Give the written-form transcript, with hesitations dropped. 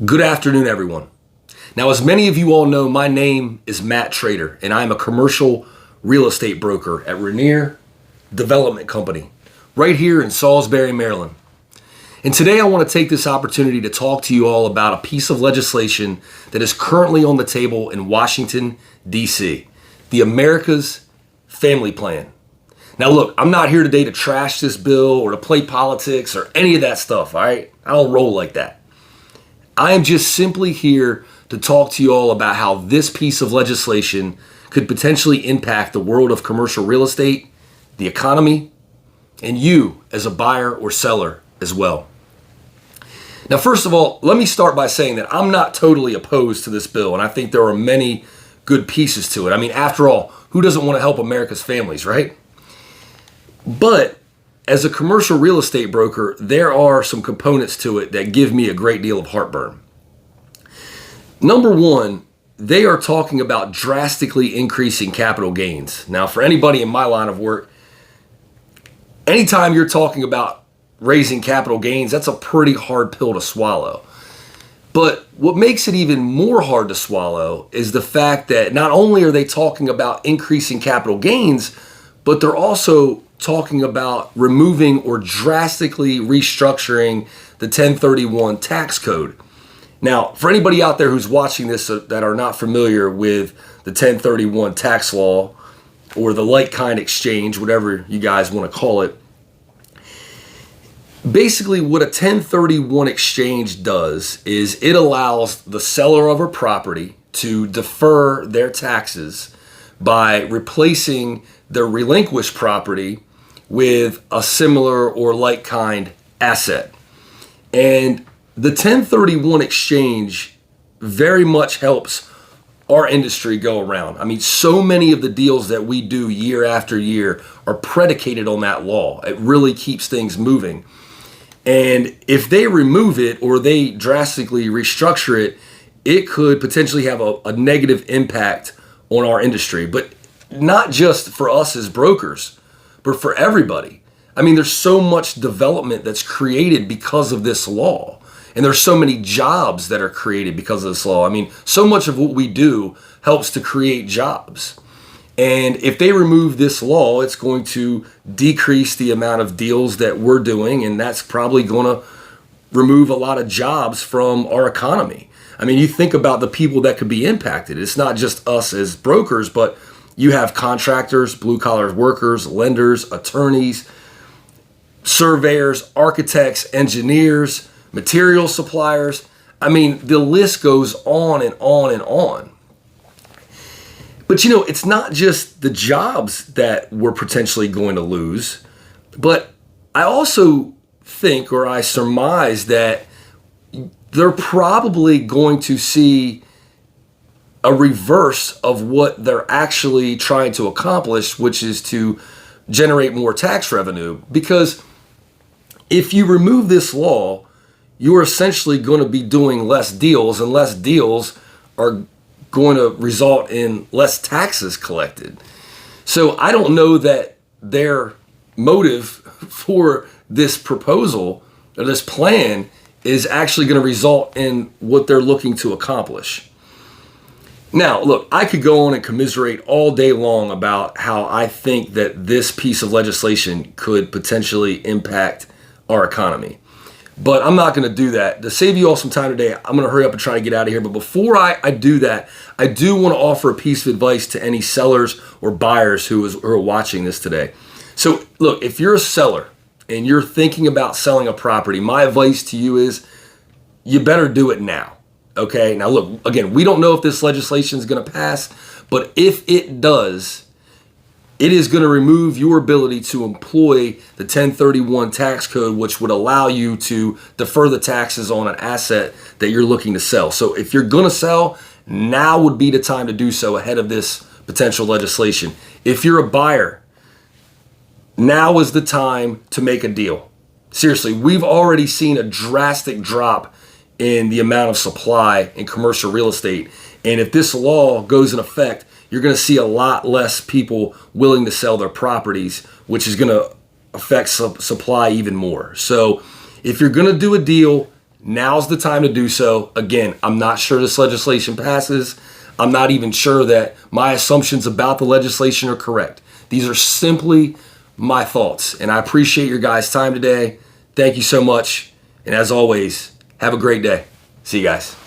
Good afternoon, everyone. Now, as many of you all know, my name is Matt Trader, and I'm a commercial real estate broker at Rainier Development Company, right here in Salisbury, Maryland. And today I want to take this opportunity to talk to you all about a piece of legislation that is currently on the table in Washington, D.C., the America's Family Plan. Now, look, I'm not here today to trash this bill or to play politics or any of that stuff, all right? I don't roll like that. I am just simply here to talk to you all about how this piece of legislation could potentially impact the world of commercial real estate, the economy, and you as a buyer or seller as well. Now, first of all, let me start by saying that I'm not totally opposed to this bill, and I think there are many good pieces to it. I mean, after all, who doesn't want to help America's families, right? But as a commercial real estate broker, there are some components to it that give me a great deal of heartburn. Number one, they are talking about drastically increasing capital gains. Now, for anybody in my line of work, anytime you're talking about raising capital gains, that's a pretty hard pill to swallow. But what makes it even more hard to swallow is the fact that not only are they talking about increasing capital gains, but they're also talking about removing or drastically restructuring the 1031 tax code. Now, for anybody out there who's watching this that are not familiar with the 1031 tax law or the like-kind exchange, whatever you guys want to call it, basically what a 1031 exchange does is it allows the seller of a property to defer their taxes by replacing their relinquished property with a similar or like kind asset. And the 1031 exchange very much helps our industry go around. I mean, so many of the deals that we do year after year are predicated on that law. It really keeps things moving. And if they remove it or they drastically restructure it, it could potentially have a negative impact on our industry. But not just for us as brokers, but for everybody. I mean, there's so much development that's created because of this law. And there's so many jobs that are created because of this law. I mean, so much of what we do helps to create jobs. And if they remove this law, it's going to decrease the amount of deals that we're doing, and that's probably going to remove a lot of jobs from our economy. I mean, you think about the people that could be impacted. It's not just us as brokers, but you have contractors, blue-collar workers, lenders, attorneys, surveyors, architects, engineers, material suppliers. I mean, the list goes on and on and on. But you know, it's not just the jobs that we're potentially going to lose, but I also think, or I surmise, that they're probably going to see a reverse of what they're actually trying to accomplish, which is to generate more tax revenue. Because if you remove this law, you're essentially going to be doing less deals, and less deals are going to result in less taxes collected. So I don't know that their motive for this proposal or this plan is actually going to result in what they're looking to accomplish. Now, look, I could go on and commiserate all day long about how I think that this piece of legislation could potentially impact our economy. But I'm not going to do that. To save you all some time today, I'm going to hurry up and try to get out of here. But before I do that, I do want to offer a piece of advice to any sellers or buyers who are watching this today. So look, if you're a seller and you're thinking about selling a property, my advice to you is you better do it now. Okay, now look, again, we don't know if this legislation is going to pass, but if it does, it is going to remove your ability to employ the 1031 tax code, which would allow you to defer the taxes on an asset that you're looking to sell. So if you're going to sell, now would be the time to do so ahead of this potential legislation. If you're a buyer, now is the time to make a deal. Seriously, we've already seen a drastic drop in the amount of supply in commercial real estate. And if this law goes in effect, you're going to see a lot less people willing to sell their properties, which is going to affect supply even more. So if you're going to do a deal, now's the time to do so. Again, I'm not sure this legislation passes. I'm not even sure that my assumptions about the legislation are correct. These are simply my thoughts, and I appreciate your guys' time today. Thank you so much, and as always, have a great day. See you guys.